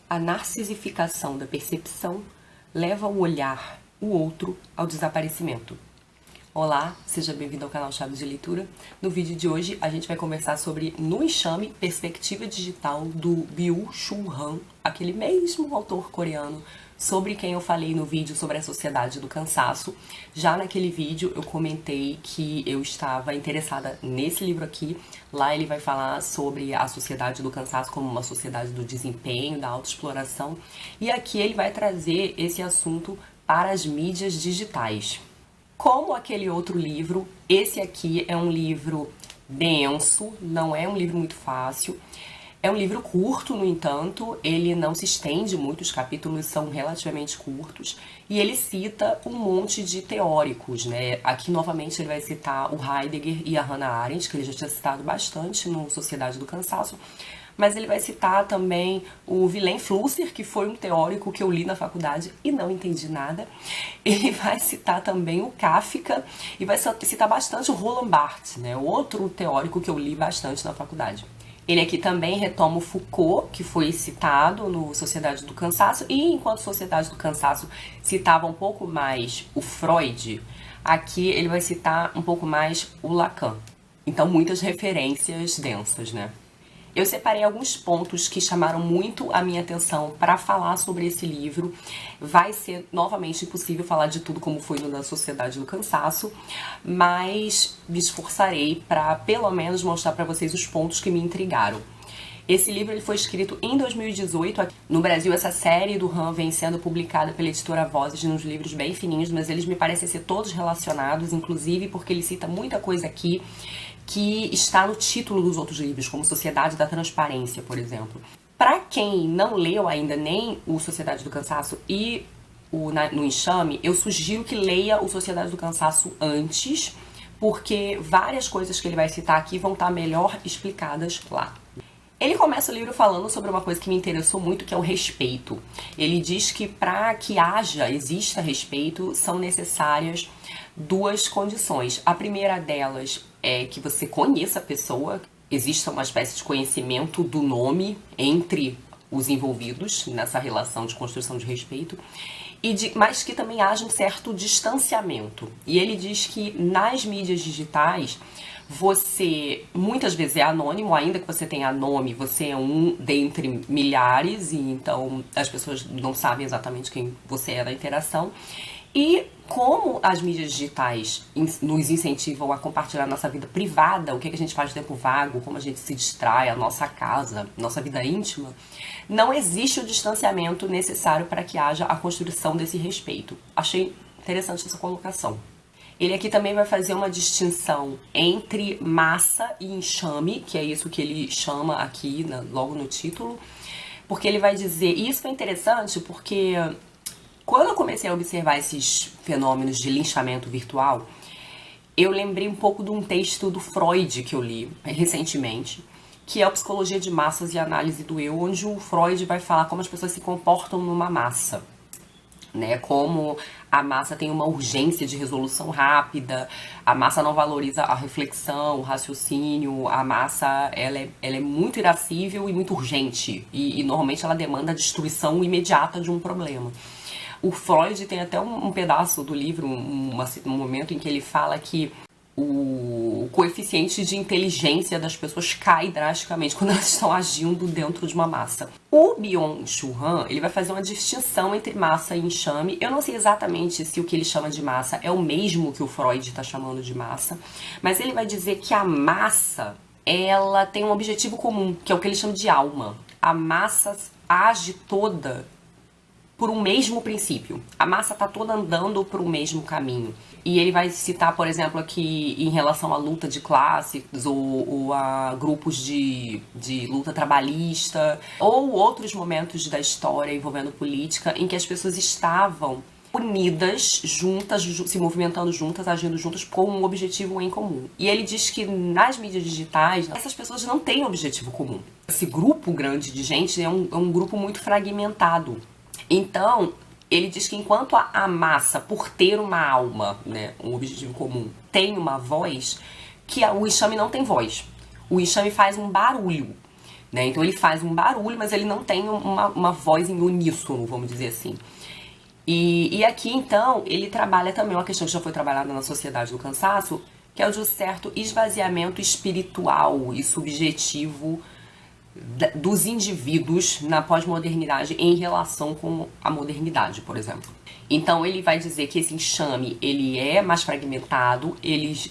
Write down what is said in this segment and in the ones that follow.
A narcisificação da percepção leva o olhar, o outro, ao desaparecimento. Olá, seja bem-vindo ao canal Chaves de Leitura. No vídeo de hoje a gente vai conversar sobre No Enxame, Perspectiva Digital, do Byung-Chul Han, aquele mesmo autor coreano sobre quem eu falei no vídeo sobre a Sociedade do Cansaço. Já naquele vídeo eu comentei que eu estava interessada nesse livro aqui. Lá ele vai falar sobre a Sociedade do Cansaço como uma sociedade do desempenho, da autoexploração. E aqui ele vai trazer esse assunto para as mídias digitais. Como aquele outro livro, esse aqui é um livro denso, não é um livro muito fácil. É um livro curto, no entanto, ele não se estende muito, os capítulos são relativamente curtos, e ele cita um monte de teóricos, né? Aqui, novamente, ele vai citar o Heidegger e a Hannah Arendt, que ele já tinha citado bastante no Sociedade do Cansaço, mas ele vai citar também o Wilhelm Flusser, que foi um teórico que eu li na faculdade e não entendi nada. Ele vai citar também o Kafka e vai citar bastante o Roland Barthes, né? Outro teórico que eu li bastante na faculdade. Ele aqui também retoma o Foucault, que foi citado no Sociedade do Cansaço, e enquanto Sociedade do Cansaço citava um pouco mais o Freud, aqui ele vai citar um pouco mais o Lacan. Então, muitas referências densas, né? Eu separei alguns pontos que chamaram muito a minha atenção para falar sobre esse livro. Vai ser novamente impossível falar de tudo como foi no da Sociedade do Cansaço, mas me esforçarei para pelo menos mostrar para vocês os pontos que me intrigaram. Esse livro ele foi escrito em 2018. No Brasil, essa série do Han vem sendo publicada pela editora Vozes, nos livros bem fininhos, mas eles me parecem ser todos relacionados, inclusive porque ele cita muita coisa aqui que está no título dos outros livros, como Sociedade da Transparência, por exemplo. Para quem não leu ainda nem o Sociedade do Cansaço e No Enxame, eu sugiro que leia o Sociedade do Cansaço antes, porque várias coisas que ele vai citar aqui vão estar melhor explicadas lá. Ele começa o livro falando sobre uma coisa que me interessou muito, que é o respeito. Ele diz que para que exista respeito, são necessárias duas condições. A primeira delas é que você conheça a pessoa, exista uma espécie de conhecimento do nome entre os envolvidos nessa relação de construção de respeito, mas que também haja um certo distanciamento. E ele diz que nas mídias digitais, você muitas vezes é anônimo, ainda que você tenha nome, você é um dentre milhares, e então as pessoas não sabem exatamente quem você é na interação. E como as mídias digitais nos incentivam a compartilhar nossa vida privada, o que a gente faz no tempo vago, como a gente se distrai, a nossa casa, nossa vida íntima, não existe o distanciamento necessário para que haja a construção desse respeito. Achei interessante essa colocação. Ele aqui também vai fazer uma distinção entre massa e enxame, que é isso que ele chama aqui logo no título, porque ele vai dizer, e isso é interessante porque quando eu comecei a observar esses fenômenos de linchamento virtual, eu lembrei um pouco de um texto do Freud que eu li recentemente, que é a Psicologia de Massas e Análise do Eu, onde o Freud vai falar como as pessoas se comportam numa massa, né? Como a massa tem uma urgência de resolução rápida, a massa não valoriza a reflexão, o raciocínio, a massa ela é muito irascível e muito urgente, e normalmente ela demanda a destruição imediata de um problema. O Freud tem até um pedaço do livro, um momento em que ele fala que o coeficiente de inteligência das pessoas cai drasticamente quando elas estão agindo dentro de uma massa. O Byung-Chul Han, ele vai fazer uma distinção entre massa e enxame. Eu não sei exatamente se o que ele chama de massa é o mesmo que o Freud está chamando de massa, mas ele vai dizer que a massa, ela tem um objetivo comum, que é o que ele chama de alma. A massa age toda por um mesmo princípio. A massa está toda andando por um mesmo caminho. E ele vai citar, por exemplo, aqui em relação à luta de classes ou a grupos de luta trabalhista ou outros momentos da história envolvendo política em que as pessoas estavam unidas, juntas, se movimentando juntas, agindo juntas com um objetivo em comum. E ele diz que nas mídias digitais, essas pessoas não têm objetivo comum. Esse grupo grande de gente é um grupo muito fragmentado. Então, ele diz que enquanto a massa, por ter uma alma, né, um objetivo comum, tem uma voz, que o enxame não tem voz. O enxame faz um barulho. né? Então ele faz um barulho, mas ele não tem uma voz em uníssono, vamos dizer assim. E aqui, então, ele trabalha também uma questão que já foi trabalhada na Sociedade do Cansaço, que é o de um certo esvaziamento espiritual e subjetivo dos indivíduos na pós-modernidade em relação com a modernidade, por exemplo. Então ele vai dizer que esse enxame ele é mais fragmentado,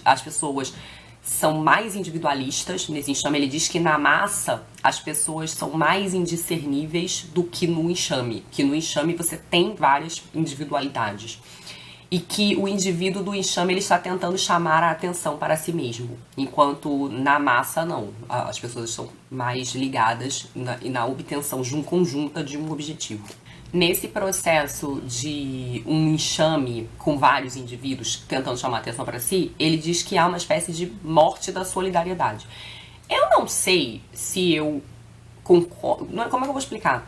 as pessoas são mais individualistas nesse enxame. Ele diz que na massa as pessoas são mais indiscerníveis do que no enxame, que no enxame você tem várias individualidades. E que o indivíduo do enxame ele está tentando chamar a atenção para si mesmo, enquanto na massa não. As pessoas estão mais ligadas na obtenção conjunta de um objetivo. Nesse processo de um enxame com vários indivíduos tentando chamar a atenção para si, ele diz que há uma espécie de morte da solidariedade. Eu não sei se eu concordo. Como é que eu vou explicar?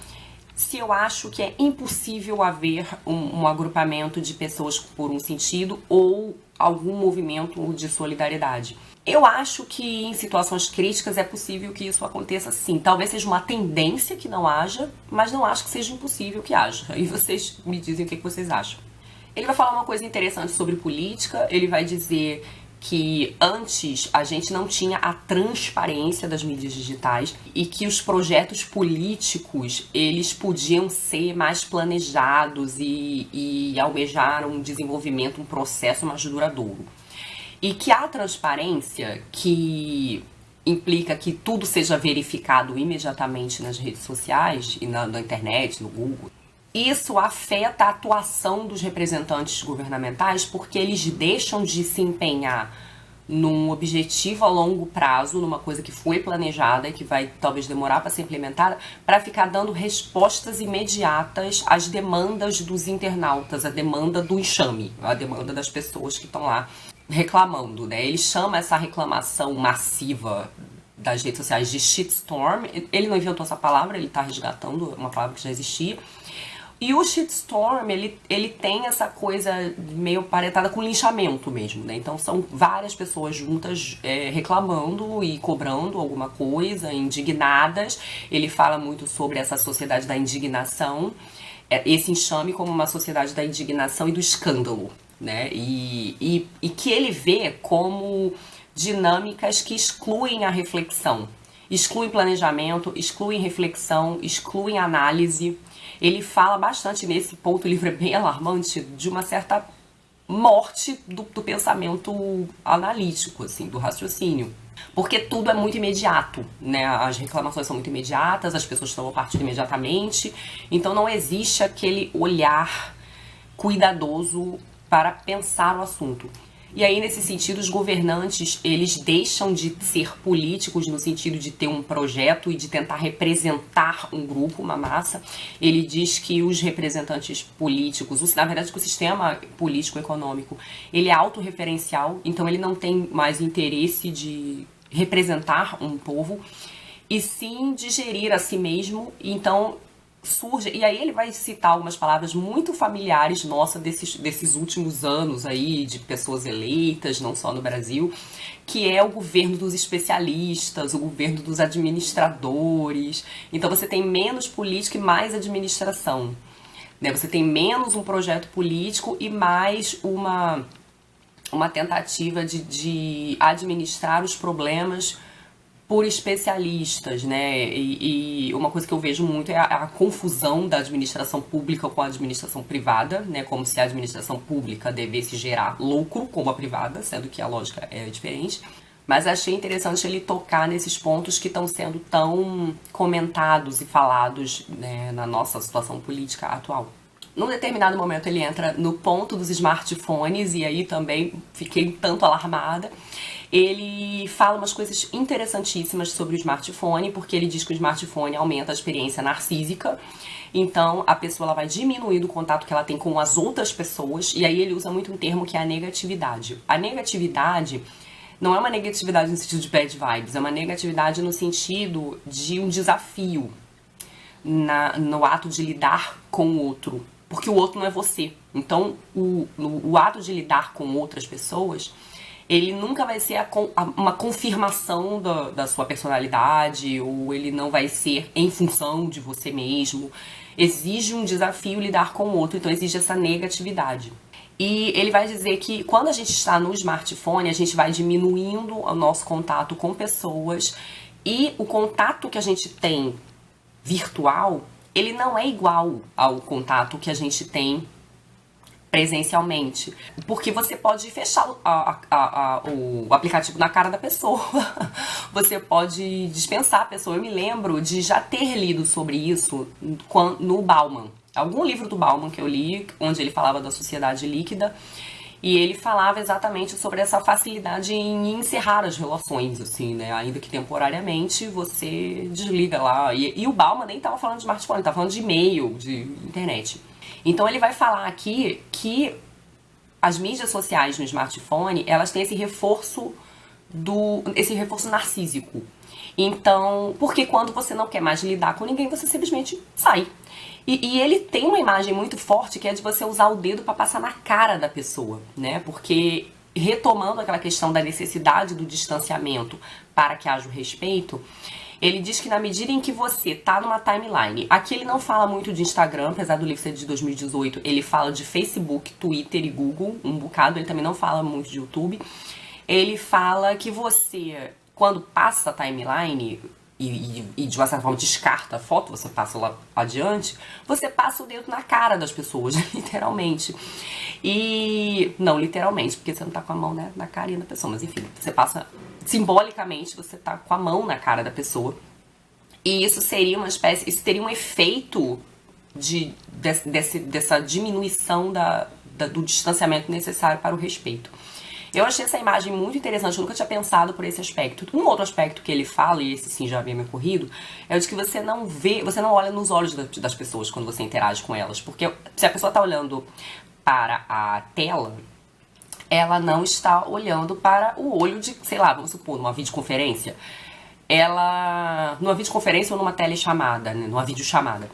Se eu acho que é impossível haver um agrupamento de pessoas por um sentido ou algum movimento de solidariedade. Eu acho que em situações críticas é possível que isso aconteça sim. Talvez seja uma tendência que não haja, mas não acho que seja impossível que haja. E vocês me dizem o que vocês acham. Ele vai falar uma coisa interessante sobre política, ele vai dizer que antes a gente não tinha a transparência das mídias digitais e que os projetos políticos eles podiam ser mais planejados e almejar um desenvolvimento, um processo mais duradouro. E que a transparência, que implica que tudo seja verificado imediatamente nas redes sociais e na internet, no Google, isso afeta a atuação dos representantes governamentais porque eles deixam de se empenhar num objetivo a longo prazo, numa coisa que foi planejada e que vai talvez demorar para ser implementada, para ficar dando respostas imediatas às demandas dos internautas, a demanda do enxame, a demanda das pessoas que estão lá reclamando, né? Ele chama essa reclamação massiva das redes sociais de shitstorm. Ele não inventou essa palavra, ele está resgatando uma palavra que já existia. E o shitstorm, ele tem essa coisa meio paretada com linchamento mesmo, né? Então são várias pessoas juntas reclamando e cobrando alguma coisa, indignadas. Ele fala muito sobre essa sociedade da indignação, esse enxame como uma sociedade da indignação e do escândalo, né? E que ele vê como dinâmicas que excluem a reflexão, excluem planejamento, excluem reflexão, excluem análise. Ele fala bastante nesse ponto, o livro é bem alarmante, de uma certa morte do pensamento analítico, assim, do raciocínio. Porque tudo é muito imediato, né? As reclamações são muito imediatas, as pessoas estão a partir imediatamente, então não existe aquele olhar cuidadoso para pensar o assunto. E aí, nesse sentido, os governantes, eles deixam de ser políticos no sentido de ter um projeto e de tentar representar um grupo, uma massa. Ele diz que os representantes políticos, na verdade, que o sistema político-econômico, ele é autorreferencial, então ele não tem mais interesse de representar um povo, e sim de gerir a si mesmo. Então surge, e aí ele vai citar algumas palavras muito familiares nossa desses últimos anos aí, de pessoas eleitas, não só no Brasil, que é o governo dos especialistas, o governo dos administradores. Então você tem menos política e mais administração, né? Você tem menos um projeto político e mais uma tentativa de administrar os problemas por especialistas, né? E uma coisa que eu vejo muito é a confusão da administração pública com a administração privada, né? Como se a administração pública devesse gerar lucro, como a privada, sendo que a lógica é diferente. Mas achei interessante ele tocar nesses pontos que estão sendo tão comentados e falados, né, na nossa situação política atual. Num determinado momento ele entra no ponto dos smartphones, e aí também fiquei um tanto alarmada. Ele fala umas coisas interessantíssimas sobre o smartphone, porque ele diz que o smartphone aumenta a experiência narcísica. Então a pessoa ela vai diminuindo o contato que ela tem com as outras pessoas, e aí ele usa muito um termo que é a negatividade. A negatividade não é uma negatividade no sentido de bad vibes, é uma negatividade no sentido de um desafio no ato de lidar com o outro, porque o outro não é você. Então o ato de lidar com outras pessoas, ele nunca vai ser uma confirmação da sua personalidade, ou ele não vai ser em função de você mesmo. Exige um desafio lidar com o outro, então exige essa negatividade. E ele vai dizer que quando a gente está no smartphone, a gente vai diminuindo o nosso contato com pessoas, e o contato que a gente tem virtual, ele não é igual ao contato que a gente tem presencialmente, porque você pode fechar o aplicativo na cara da pessoa, você pode dispensar a pessoa. Eu me lembro de já ter lido sobre isso no Bauman, algum livro do Bauman que eu li, onde ele falava da sociedade líquida, e ele falava exatamente sobre essa facilidade em encerrar as relações, assim, né? Ainda que temporariamente, você desliga lá. E o Bauman nem estava falando de smartphone, estava falando de e-mail, de internet. Então ele vai falar aqui que as mídias sociais no smartphone, elas têm esse reforço narcísico. Então, porque quando você não quer mais lidar com ninguém, você simplesmente sai. E ele tem uma imagem muito forte que é de você usar o dedo para passar na cara da pessoa, né? Porque, retomando aquela questão da necessidade do distanciamento para que haja o respeito, ele diz que na medida em que você tá numa timeline, aqui ele não fala muito de Instagram, apesar do livro ser de 2018, ele fala de Facebook, Twitter e Google, um bocado, ele também não fala muito de YouTube. Ele fala que você, quando passa a timeline e de uma certa forma descarta a foto, você passa lá adiante, você passa o dedo na cara das pessoas, literalmente. E não literalmente, porque você não tá com a mão, né, na carinha da pessoa, mas enfim, você passa simbolicamente, você tá com a mão na cara da pessoa. E isso seria uma espécie, isso teria um efeito dessa diminuição do distanciamento necessário para o respeito. Eu achei essa imagem muito interessante, eu nunca tinha pensado por esse aspecto. Um outro aspecto que ele fala, e esse sim já havia me ocorrido, é o de que você não olha nos olhos das pessoas quando você interage com elas. Porque se a pessoa tá olhando para a tela, ela não está olhando para o olho de, sei lá, vamos supor, numa videoconferência. Numa videoconferência ou numa telechamada, né, numa videochamada.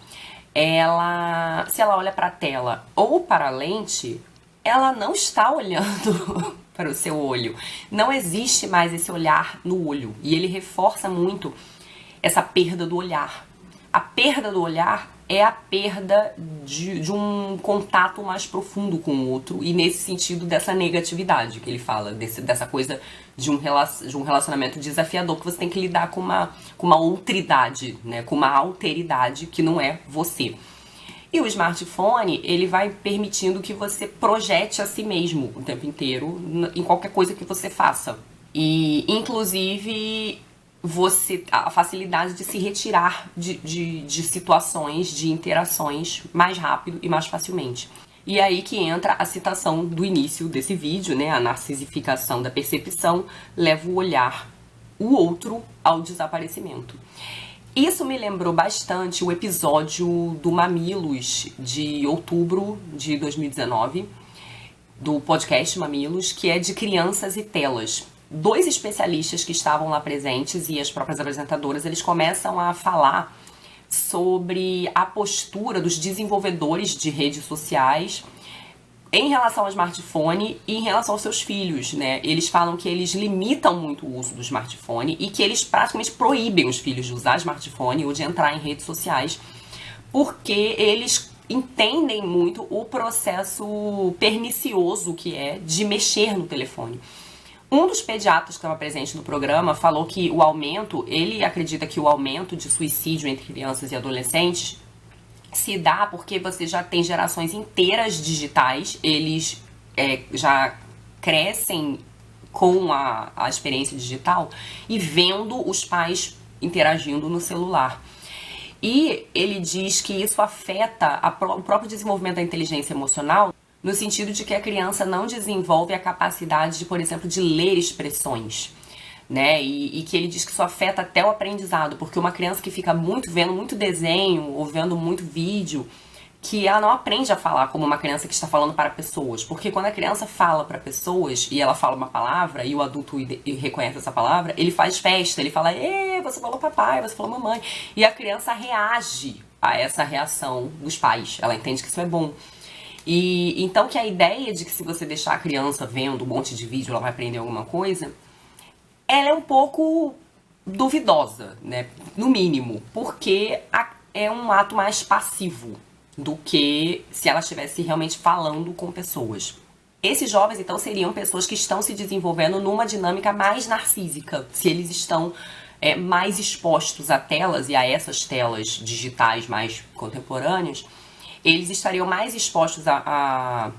Se ela olha para a tela ou para a lente, ela não está olhando para o seu olho. Não existe mais esse olhar no olho. E ele reforça muito essa perda do olhar. A perda do olhar é a perda de um contato mais profundo com o outro, e nesse sentido dessa negatividade que ele fala, dessa coisa de um relacionamento desafiador, que você tem que lidar com uma outridade, né, com uma alteridade que não é você. E o smartphone, ele vai permitindo que você projete a si mesmo o tempo inteiro em qualquer coisa que você faça. E, inclusive, a facilidade de se retirar de situações, de interações mais rápido e mais facilmente. E aí que entra a citação do início desse vídeo, né? A narcisificação da percepção leva o olhar, o outro, ao desaparecimento. Isso me lembrou bastante o episódio do Mamilos de outubro de 2019, do podcast Mamilos, que é de crianças e telas. 2 especialistas que estavam lá presentes e as próprias apresentadoras, eles começam a falar sobre a postura dos desenvolvedores de redes sociais em relação ao smartphone e em relação aos seus filhos, né? Eles falam que eles limitam muito o uso do smartphone e que eles praticamente proíbem os filhos de usar smartphone ou de entrar em redes sociais, porque eles entendem muito o processo pernicioso que é de mexer no telefone. Um dos pediatras que estava presente no programa falou que ele acredita que o aumento de suicídio entre crianças e adolescentes se dá porque você já tem gerações inteiras digitais, eles já crescem com a experiência digital e vendo os pais interagindo no celular. E ele diz que isso afeta o próprio desenvolvimento da inteligência emocional, no sentido de que a criança não desenvolve a capacidade de, por exemplo, de ler expressões, né? E que ele diz que isso afeta até o aprendizado, porque uma criança que fica vendo muito desenho ou vendo muito vídeo, que ela não aprende a falar como uma criança que está falando para pessoas, porque quando a criança fala para pessoas e ela fala uma palavra e o adulto reconhece essa palavra, ele faz festa, ele fala, você falou papai, você falou mamãe, e a criança reage a essa reação dos pais, ela entende que isso é bom. E então que a ideia de que se você deixar a criança vendo um monte de vídeo ela vai aprender alguma coisa, ela é um pouco duvidosa, né? No mínimo, porque é um ato mais passivo do que se ela estivesse realmente falando com pessoas. Esses jovens, então, seriam pessoas que estão se desenvolvendo numa dinâmica mais narcísica, se eles estão mais expostos a telas e a essas telas digitais mais contemporâneas, eles estariam mais expostos a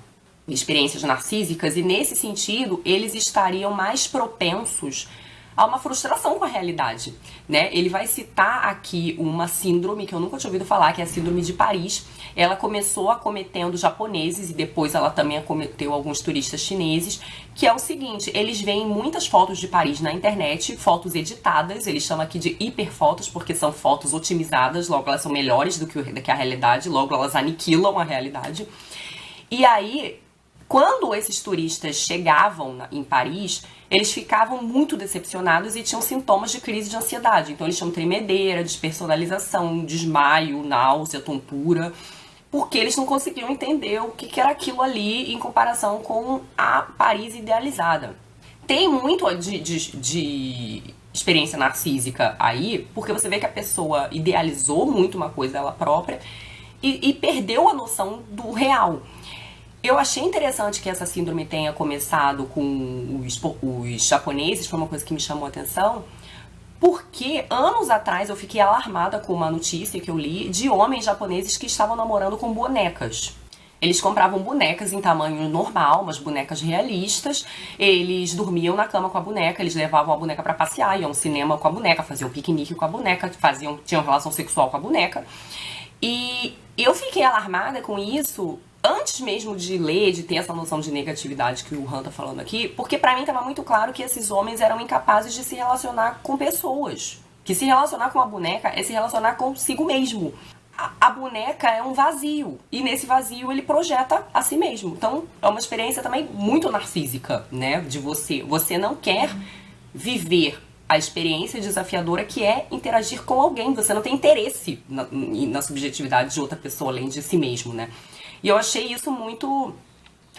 experiências narcísicas e, nesse sentido, eles estariam mais propensos a uma frustração com a realidade, né? Ele vai citar aqui uma síndrome que eu nunca tinha ouvido falar, que é a síndrome de Paris. Ela começou acometendo japoneses e depois ela também acometeu alguns turistas chineses, que é o seguinte, eles veem muitas fotos de Paris na internet, fotos editadas, eles chamam aqui de hiperfotos porque são fotos otimizadas, logo elas são melhores do que a realidade, logo elas aniquilam a realidade. E aí, quando esses turistas chegavam em Paris, eles ficavam muito decepcionados e tinham sintomas de crise de ansiedade. Então eles tinham tremedeira, despersonalização, desmaio, náusea, tontura, porque eles não conseguiam entender o que era aquilo ali em comparação com a Paris idealizada. Tem muito de experiência narcísica aí, porque você vê que a pessoa idealizou muito uma coisa dela própria e perdeu a noção do real. Eu achei interessante que essa síndrome tenha começado com os japoneses, foi uma coisa que me chamou a atenção, porque anos atrás eu fiquei alarmada com uma notícia que eu li de homens japoneses que estavam namorando com bonecas. Eles compravam bonecas em tamanho normal, umas bonecas realistas, eles dormiam na cama com a boneca, eles levavam a boneca pra passear, iam ao cinema com a boneca, faziam piquenique com a boneca, tinham relação sexual com a boneca. E eu fiquei alarmada com isso antes mesmo de ler, de ter essa noção de negatividade que o Han tá falando aqui, porque pra mim tava muito claro que esses homens eram incapazes de se relacionar com pessoas. Que se relacionar com uma boneca é se relacionar consigo mesmo. A boneca é um vazio, e nesse vazio ele projeta a si mesmo. Então é uma experiência também muito narcísica, né? De você não quer viver a experiência desafiadora que é interagir com alguém. Você não tem interesse na subjetividade de outra pessoa além de si mesmo, né? E eu achei isso muito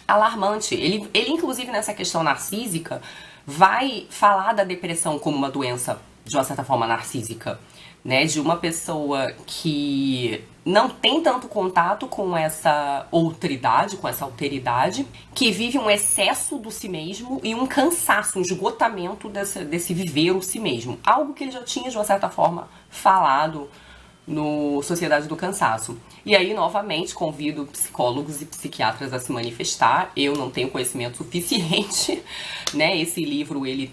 alarmante. Ele inclusive, nessa questão narcísica, vai falar da depressão como uma doença, de uma certa forma, narcísica, né? De uma pessoa que não tem tanto contato com essa outridade, com essa alteridade, que vive um excesso do si mesmo e um cansaço, um esgotamento desse viver o si mesmo. Algo que ele já tinha, de uma certa forma, falado no Sociedade do Cansaço. E aí, novamente, convido psicólogos e psiquiatras a se manifestar. Eu não tenho conhecimento suficiente, né? Esse livro, ele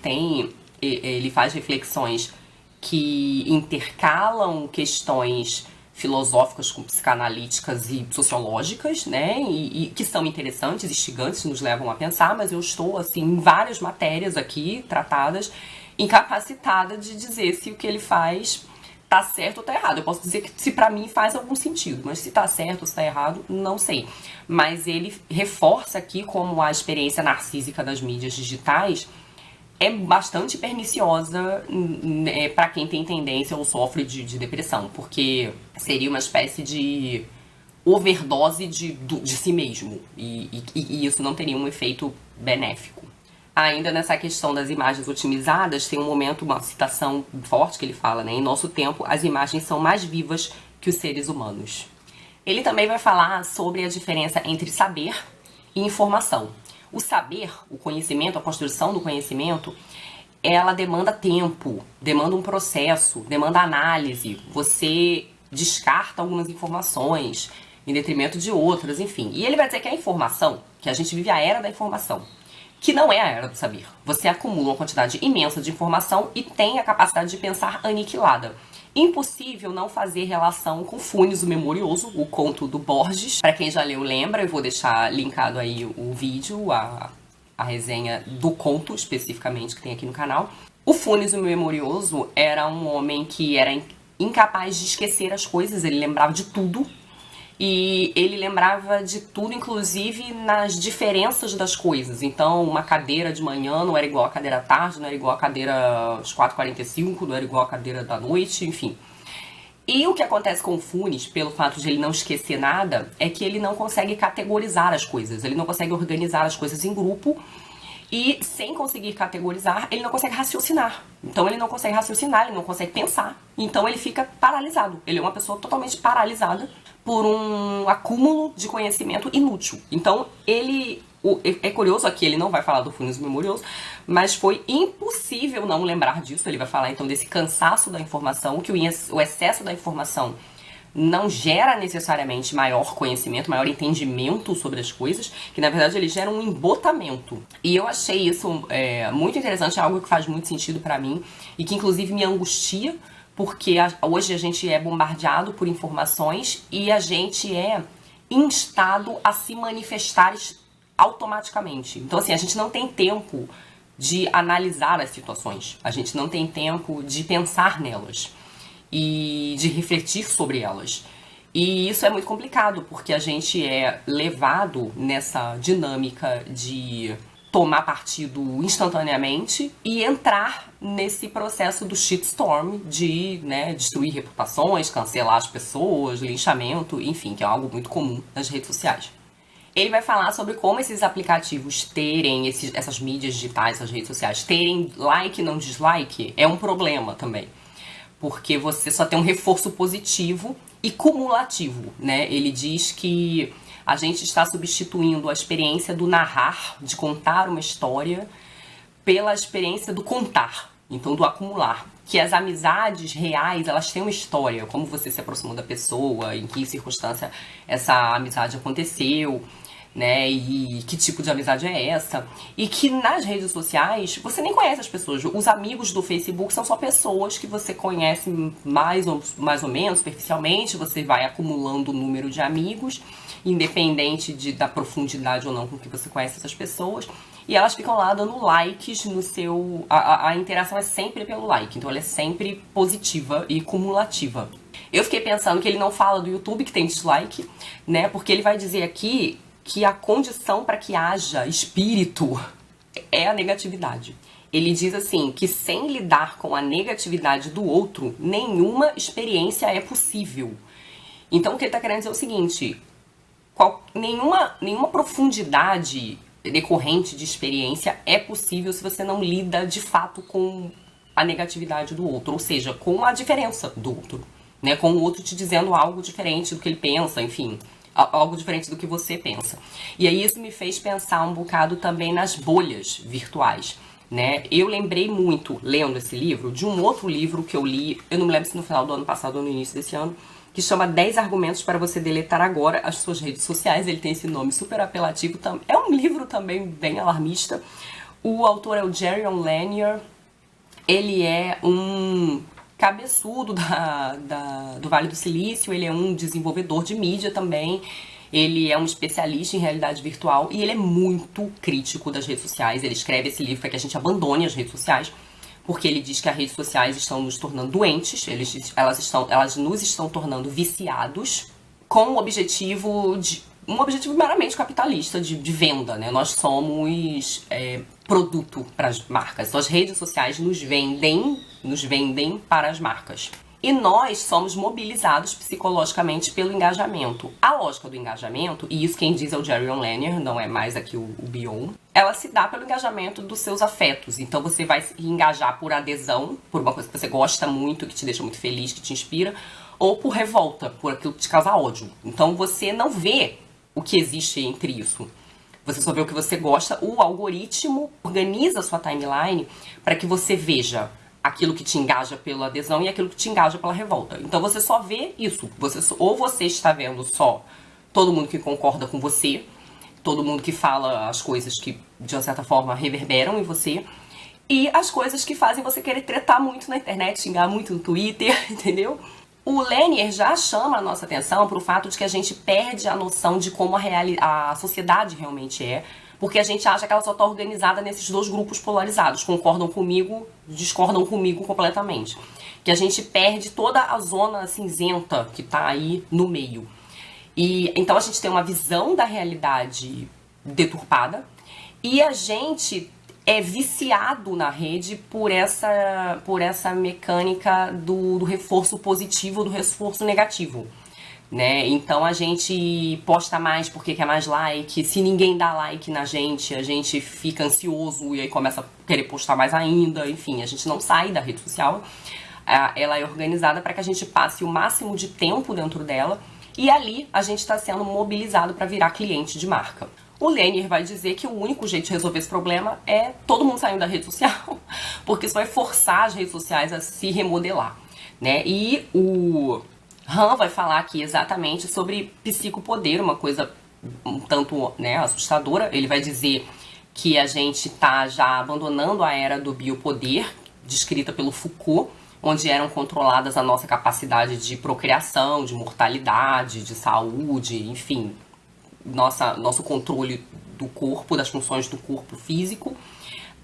faz reflexões que intercalam questões filosóficas com psicanalíticas e sociológicas, né? E que são interessantes, instigantes, nos levam a pensar, mas eu estou, assim, em várias matérias aqui tratadas, incapacitada de dizer se o que ele faz tá certo ou tá errado. Eu posso dizer que se pra mim faz algum sentido, mas se tá certo ou se tá errado, não sei. Mas ele reforça aqui como a experiência narcísica das mídias digitais é bastante perniciosa pra quem tem tendência ou sofre de depressão, porque seria uma espécie de overdose de si mesmo, e isso não teria um efeito benéfico. Ainda nessa questão das imagens otimizadas, tem um momento, uma citação forte que ele fala, né? Em nosso tempo, as imagens são mais vivas que os seres humanos. Ele também vai falar sobre a diferença entre saber e informação. O saber, o conhecimento, a construção do conhecimento, ela demanda tempo, demanda um processo, demanda análise. Você descarta algumas informações em detrimento de outras, enfim. E ele vai dizer que a informação, que a gente vive a era da informação, que não é a era do saber. Você acumula uma quantidade imensa de informação e tem a capacidade de pensar aniquilada. Impossível não fazer relação com Funes o Memorioso, o conto do Borges. Para quem já leu, lembra, eu vou deixar linkado aí o vídeo, a resenha do conto especificamente que tem aqui no canal. O Funes o Memorioso era um homem que era incapaz de esquecer as coisas, ele lembrava de tudo. E ele lembrava de tudo, inclusive nas diferenças das coisas. Então, uma cadeira de manhã não era igual a cadeira à tarde, não era igual a cadeira às 4h45, não era igual a cadeira da noite, enfim. E o que acontece com o Funes, pelo fato de ele não esquecer nada, é que ele não consegue categorizar as coisas, ele não consegue organizar as coisas em grupo, e sem conseguir categorizar, ele não consegue raciocinar. Então ele não consegue raciocinar, ele não consegue pensar. Então ele fica paralisado. Ele é uma pessoa totalmente paralisada por um acúmulo de conhecimento inútil. Então ele... É curioso aqui, ele não vai falar do Funes Memorioso, mas foi impossível não lembrar disso. Ele vai falar então desse cansaço da informação, que o excesso da informação não gera necessariamente maior conhecimento, maior entendimento sobre as coisas, que na verdade ele gera um embotamento. E eu achei isso muito interessante, é algo que faz muito sentido pra mim e que inclusive me angustia, porque hoje a gente é bombardeado por informações e a gente é instado a se manifestar automaticamente. Então assim, a gente não tem tempo de analisar as situações, a gente não tem tempo de pensar nelas e de refletir sobre elas. E isso é muito complicado, porque a gente é levado nessa dinâmica de tomar partido instantaneamente e entrar nesse processo do shitstorm de, destruir reputações, cancelar as pessoas, linchamento, enfim, que é algo muito comum nas redes sociais. Ele vai falar sobre como esses aplicativos terem, essas mídias digitais, essas redes sociais, terem like e não dislike, é um problema também. Porque você só tem um reforço positivo e cumulativo, né? Ele diz que a gente está substituindo a experiência do narrar, de contar uma história, pela experiência do contar, então do acumular. Que as amizades reais, elas têm uma história, como você se aproximou da pessoa, em que circunstância essa amizade aconteceu, né, e que tipo de amizade é essa, e que nas redes sociais você nem conhece as pessoas. Os amigos do Facebook são só pessoas que você conhece mais ou menos superficialmente, você vai acumulando o número de amigos, independente da profundidade ou não com que você conhece essas pessoas, e elas ficam lá dando likes no seu... A interação é sempre pelo like, então ela é sempre positiva e cumulativa. Eu fiquei pensando que ele não fala do YouTube, que tem dislike, né, porque ele vai dizer aqui que a condição para que haja espírito é a negatividade. Ele diz assim, que sem lidar com a negatividade do outro, nenhuma experiência é possível. Então o que ele está querendo dizer é o seguinte, nenhuma profundidade decorrente de experiência é possível se você não lida de fato com a negatividade do outro, ou seja, com a diferença do outro, né? Com o outro te dizendo algo diferente do que ele pensa, enfim, algo diferente do que você pensa. E aí isso me fez pensar um bocado também nas bolhas virtuais, né? Eu lembrei muito, lendo esse livro, de um outro livro que eu li, eu não me lembro se no final do ano passado ou no início desse ano, que chama 10 argumentos para você deletar agora as suas redes sociais. Ele tem esse nome super apelativo, é um livro também bem alarmista. O autor é o Jaron Lanier, ele é um cabeçudo do Vale do Silício, ele é um desenvolvedor de mídia também, ele é um especialista em realidade virtual e ele é muito crítico das redes sociais. Ele escreve esse livro para que a gente abandone as redes sociais, porque ele diz que as redes sociais estão nos tornando doentes, elas nos estão tornando viciados, com um objetivo meramente capitalista de venda, né? Nós somos produto para as marcas. Então, as redes sociais nos vendem para as marcas. E nós somos mobilizados psicologicamente pelo engajamento. A lógica do engajamento, e isso quem diz é o Jaron Lanier, não é mais aqui o Bion, ela se dá pelo engajamento dos seus afetos. Então você vai se engajar por adesão, por uma coisa que você gosta muito, que te deixa muito feliz, que te inspira, ou por revolta, por aquilo que te causa ódio. Então você não vê o que existe entre isso. Você só vê o que você gosta. O algoritmo organiza a sua timeline para que você veja aquilo que te engaja pela adesão e aquilo que te engaja pela revolta. Então você só vê isso. Ou você está vendo só todo mundo que concorda com você, todo mundo que fala as coisas que, de uma certa forma, reverberam em você, e as coisas que fazem você querer tretar muito na internet, xingar muito no Twitter, entendeu? O Lanier já chama a nossa atenção para o fato de que a gente perde a noção de como a sociedade realmente é, porque a gente acha que ela só está organizada nesses dois grupos polarizados, concordam comigo, discordam comigo completamente. Que a gente perde toda a zona cinzenta que está aí no meio. E então a gente tem uma visão da realidade deturpada e a gente é viciado na rede por essa mecânica do reforço positivo, do reforço negativo, né? Então a gente posta mais porque quer mais like. Se ninguém dá like na gente, a gente fica ansioso e aí começa a querer postar mais ainda. Enfim, a gente não sai da rede social. Ela é organizada para que a gente passe o máximo de tempo dentro dela e ali a gente está sendo mobilizado para virar cliente de marca. O Lenier vai dizer que o único jeito de resolver esse problema é todo mundo saindo da rede social, porque isso vai forçar as redes sociais a se remodelar, né? E o Han vai falar aqui exatamente sobre psicopoder, uma coisa um tanto, né, assustadora. Ele vai dizer que a gente está já abandonando a era do biopoder, descrita pelo Foucault, onde eram controladas a nossa capacidade de procriação, de mortalidade, de saúde, enfim, nosso controle do corpo, das funções do corpo físico,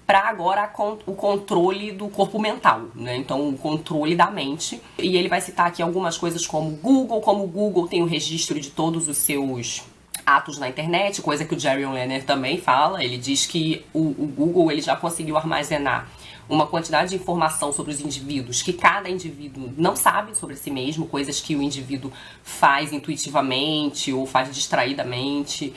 para agora o controle do corpo mental, né? Então, o controle da mente. E ele vai citar aqui algumas coisas como o Google tem o registro de todos os seus atos na internet, coisa que o Jaron Lanier também fala. Ele diz que o Google ele já conseguiu armazenar uma quantidade de informação sobre os indivíduos que cada indivíduo não sabe sobre si mesmo, coisas que o indivíduo faz intuitivamente ou faz distraidamente,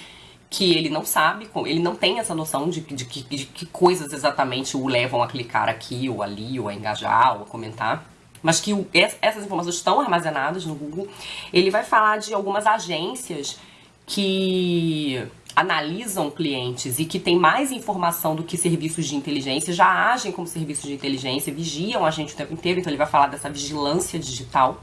que ele não sabe, ele não tem essa noção de que coisas exatamente o levam a clicar aqui ou ali, ou a engajar, ou a comentar. Mas que essas informações estão armazenadas no Google. Ele vai falar de algumas agências que analisam clientes e que têm mais informação do que serviços de inteligência, já agem como serviços de inteligência, vigiam a gente o tempo inteiro, então ele vai falar dessa vigilância digital.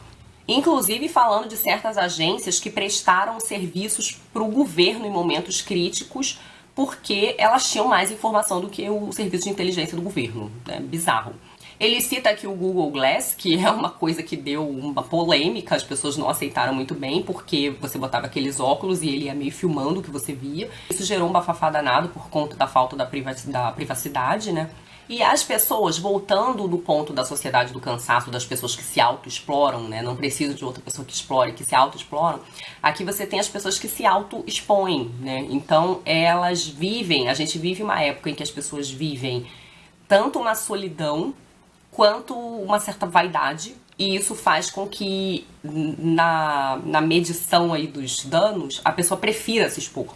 Inclusive falando de certas agências que prestaram serviços para o governo em momentos críticos, porque elas tinham mais informação do que o serviço de inteligência do governo. É bizarro. Ele cita aqui o Google Glass, que é uma coisa que deu uma polêmica, as pessoas não aceitaram muito bem, porque você botava aqueles óculos e ele ia meio filmando o que você via. Isso gerou um bafafá danado por conta da falta da privacidade, né? E as pessoas, voltando do ponto da sociedade do cansaço, das pessoas que se autoexploram, né? Não precisa de outra pessoa que explore, que se autoexploram. Aqui você tem as pessoas que se autoexpõem, né? Então elas vivem, a gente vive uma época em que as pessoas vivem tanto uma solidão quanto uma certa vaidade, e isso faz com que na medição aí dos danos a pessoa prefira se expor.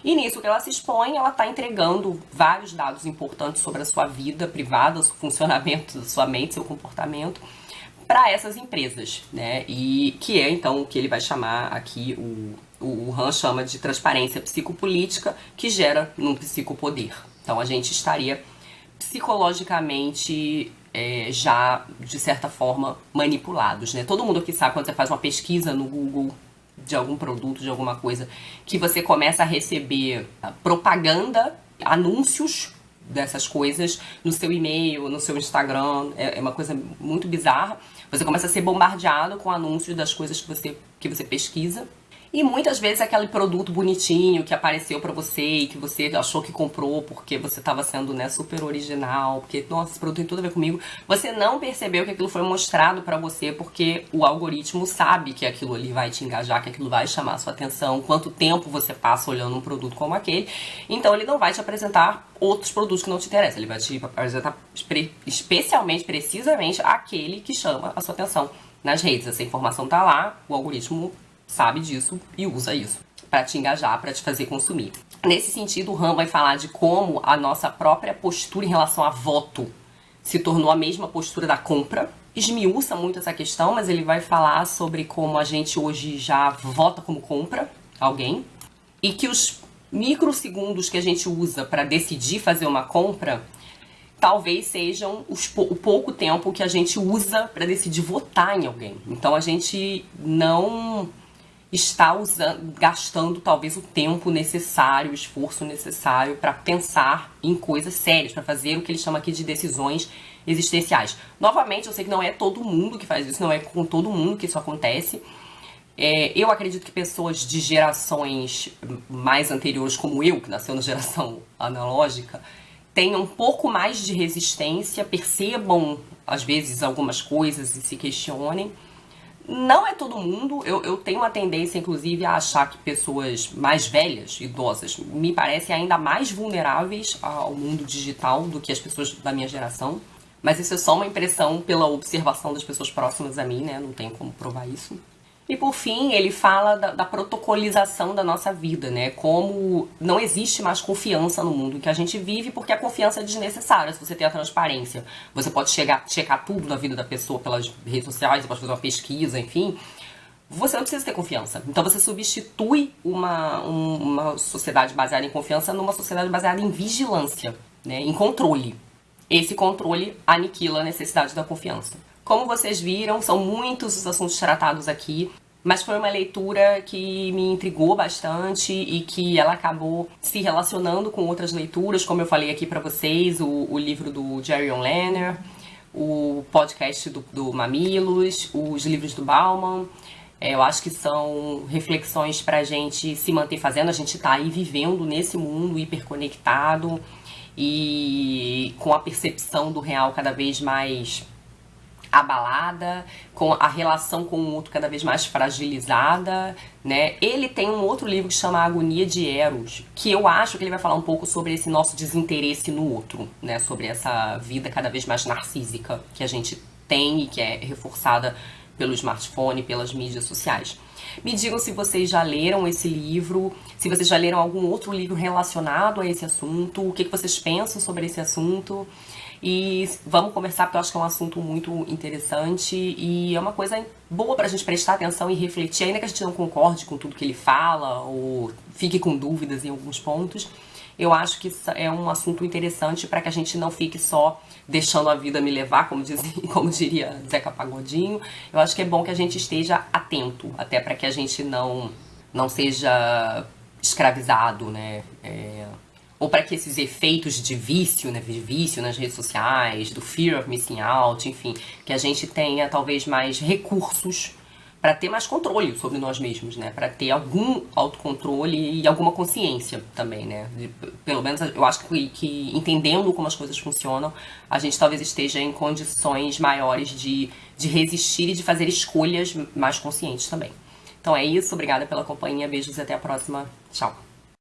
E nisso que ela se expõe, ela está entregando vários dados importantes sobre a sua vida privada, o funcionamento da sua mente, seu comportamento, para essas empresas, né? E que é então o que ele vai chamar aqui, o Han chama de transparência psicopolítica, que gera um psicopoder. Então a gente estaria psicologicamente já, de certa forma, manipulados, né? Todo mundo aqui sabe quando você faz uma pesquisa no Google de algum produto, de alguma coisa, que você começa a receber propaganda, anúncios dessas coisas no seu e-mail, no seu Instagram. É uma coisa muito bizarra. Você começa a ser bombardeado com anúncios das coisas que você pesquisa. E muitas vezes aquele produto bonitinho que apareceu pra você e que você achou que comprou porque você tava sendo, né, super original, porque, nossa, esse produto tem tudo a ver comigo, você não percebeu que aquilo foi mostrado pra você porque o algoritmo sabe que aquilo ali vai te engajar, que aquilo vai chamar a sua atenção, quanto tempo você passa olhando um produto como aquele, então ele não vai te apresentar outros produtos que não te interessam, ele vai te apresentar especialmente, precisamente, aquele que chama a sua atenção nas redes. Essa informação tá lá, o algoritmo sabe disso e usa isso para te engajar, para te fazer consumir. Nesse sentido, o Han vai falar de como a nossa própria postura em relação a voto se tornou a mesma postura da compra. Esmiuça muito essa questão, mas ele vai falar sobre como a gente hoje já vota como compra alguém e que os microsegundos que a gente usa para decidir fazer uma compra talvez sejam o pouco tempo que a gente usa para decidir votar em alguém. Então a gente não está gastando talvez o tempo necessário, o esforço necessário para pensar em coisas sérias, para fazer o que ele chama aqui de decisões existenciais. Novamente, eu sei que não é todo mundo que faz isso, não é com todo mundo que isso acontece. Eu acredito que pessoas de gerações mais anteriores, como eu, que nasceu na geração analógica, tenham um pouco mais de resistência, percebam às vezes algumas coisas e se questionem. Não é todo mundo. Eu tenho uma tendência, inclusive, a achar que pessoas mais velhas, idosas, me parecem ainda mais vulneráveis ao mundo digital do que as pessoas da minha geração. Mas isso é só uma impressão pela observação das pessoas próximas a mim, né? Não tem como provar isso. E por fim, ele fala da protocolização da nossa vida, né? Como não existe mais confiança no mundo em que a gente vive, porque a confiança é desnecessária se você tem a transparência. Você pode checar tudo na vida da pessoa pelas redes sociais, você pode fazer uma pesquisa, enfim. Você não precisa ter confiança. Então você substitui uma sociedade baseada em confiança numa sociedade baseada em vigilância, né? Em controle. Esse controle aniquila a necessidade da confiança. Como vocês viram, são muitos os assuntos tratados aqui, mas foi uma leitura que me intrigou bastante e que ela acabou se relacionando com outras leituras, como eu falei aqui pra vocês, o livro do Jerion Lerner, o podcast do Mamilos, os livros do Bauman. Eu acho que são reflexões pra gente se manter fazendo, a gente tá aí vivendo nesse mundo hiperconectado e com a percepção do real cada vez mais abalada, com a relação com o outro cada vez mais fragilizada, né? Ele tem um outro livro que chama Agonia de Eros, que eu acho que ele vai falar um pouco sobre esse nosso desinteresse no outro, né? Sobre essa vida cada vez mais narcísica que a gente tem e que é reforçada pelo smartphone, pelas mídias sociais. Me digam se vocês já leram esse livro, se vocês já leram algum outro livro relacionado a esse assunto, o que vocês pensam sobre esse assunto. E vamos conversar, porque eu acho que é um assunto muito interessante e é uma coisa boa pra gente prestar atenção e refletir, ainda que a gente não concorde com tudo que ele fala ou fique com dúvidas em alguns pontos. Eu acho que é um assunto interessante para que a gente não fique só deixando a vida me levar, como diria Zeca Pagodinho. Eu acho que é bom que a gente esteja atento, até para que a gente não seja escravizado, né? Ou para que esses efeitos de vício, né, nas redes sociais, do fear of missing out, enfim, que a gente tenha talvez mais recursos para ter mais controle sobre nós mesmos, né, para ter algum autocontrole e alguma consciência também, né, pelo menos eu acho que entendendo como as coisas funcionam, a gente talvez esteja em condições maiores de resistir e de fazer escolhas mais conscientes também. Então é isso, obrigada pela companhia, beijos e até a próxima, tchau.